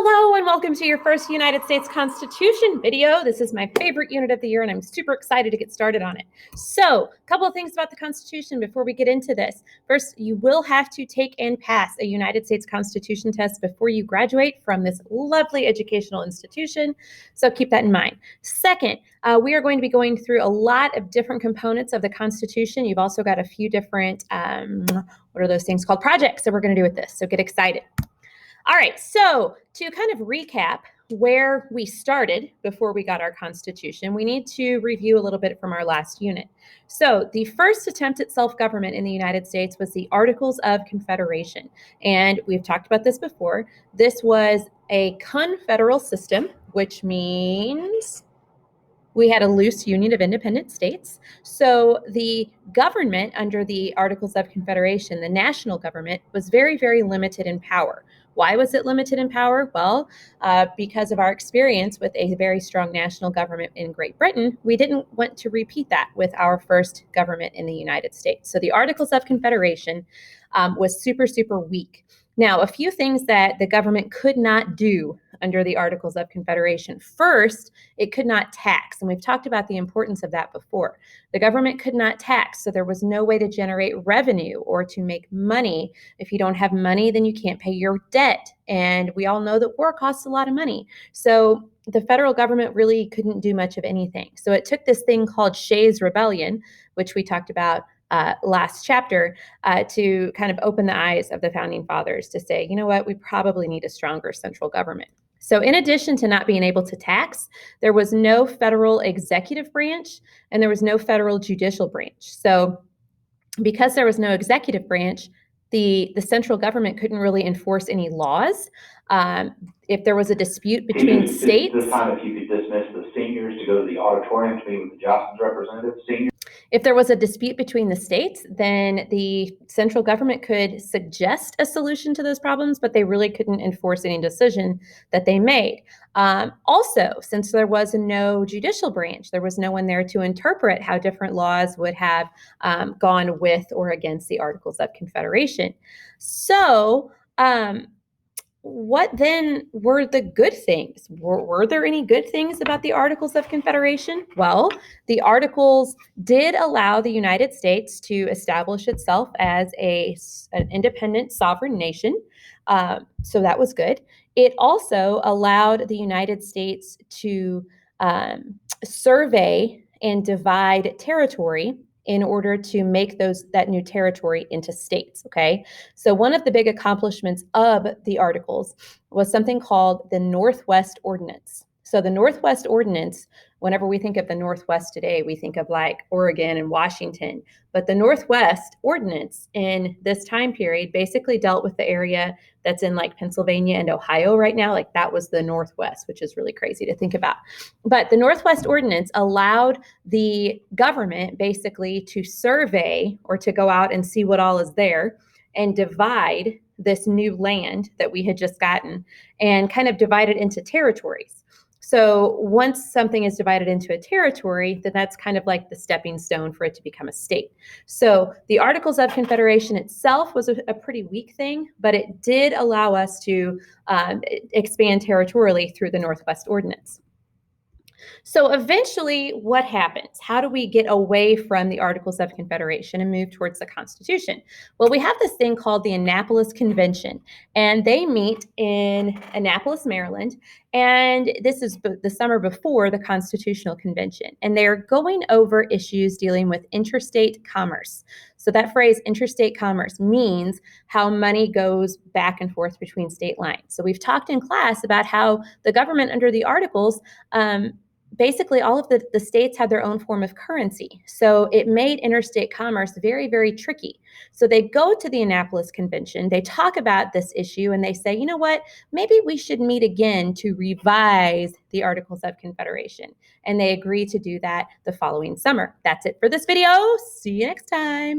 Hello and welcome to your first United States Constitution video. This is my favorite unit of the year and I'm super excited to get started on it. So, a couple of things about the Constitution before we get into this. First, you will have to take and pass a United States Constitution test before you graduate from this lovely educational institution. So keep that in mind. Second, we are going to be going through a lot of different components of the Constitution. You've also got a few different, what are those things called, projects that we're going to do with this. So get excited. All right, so to kind of recap where we started before we got our Constitution, we need to review a little bit from our last unit. So the first attempt at self-government in the United States was the Articles of Confederation. And we've talked about this before. This was a confederal system, which means we had a loose union of independent states. So the government under the Articles of Confederation, the national government, was very, very limited in power. Why was it limited in power? Well, because of our experience with a very strong national government in Great Britain, we didn't want to repeat that with our first government in the United States. So the Articles of Confederation was super, super weak. Now, a few things that the government could not do under the Articles of Confederation. First, it could not tax, and we've talked about the importance of that before. The government could not tax, so there was no way to generate revenue or to make money. If you don't have money, then you can't pay your debt, and we all know that war costs a lot of money. So the federal government really couldn't do much of anything. So it took this thing called Shays' Rebellion, which we talked about last chapter, to kind of open the eyes of the founding fathers to say, you know what, we probably need a stronger central government. So in addition to not being able to tax, there was no federal executive branch and there was no federal judicial branch. So because there was no executive branch, the central government couldn't really enforce any laws. If there was a dispute between states. This time, if you could dismiss the seniors to go to the auditorium to meet with the Johnson's representative. Seniors. If there was a dispute between the states, then the central government could suggest a solution to those problems, but they really couldn't enforce any decision that they made. Also, since there was no judicial branch, there was no one there to interpret how different laws would have gone with or against the Articles of Confederation. So, what then were the good things? Were there any good things about the Articles of Confederation? Well, the Articles did allow the United States to establish itself as an independent sovereign nation. So that was good. It also allowed the United States to survey and divide territory in order to make that new territory into states, okay? So one of the big accomplishments of the Articles was something called the Northwest Ordinance. So the Northwest Ordinance, whenever we think of the Northwest today, we think of like Oregon and Washington. But the Northwest Ordinance in this time period basically dealt with the area that's in like Pennsylvania and Ohio right now. Like that was the Northwest, which is really crazy to think about. But the Northwest Ordinance allowed the government basically to survey or to go out and see what all is there and divide this new land that we had just gotten and kind of divide it into territories. So once something is divided into a territory, then that's kind of like the stepping stone for it to become a state. So the Articles of Confederation itself was a pretty weak thing, but it did allow us to expand territorially through the Northwest Ordinance. So eventually, what happens? How do we get away from the Articles of Confederation and move towards the Constitution? Well, we have this thing called the Annapolis Convention, and they meet in Annapolis, Maryland, and this is the summer before the Constitutional Convention, and they're going over issues dealing with interstate commerce. So that phrase, interstate commerce, means how money goes back and forth between state lines. So we've talked in class about how the government under the Articles basically all of the states had their own form of currency. So it made interstate commerce very, very tricky. So they go to the Annapolis Convention, they talk about this issue, and they say, you know what, maybe we should meet again to revise the Articles of Confederation. And they agree to do that the following summer. That's it for this video. See you next time.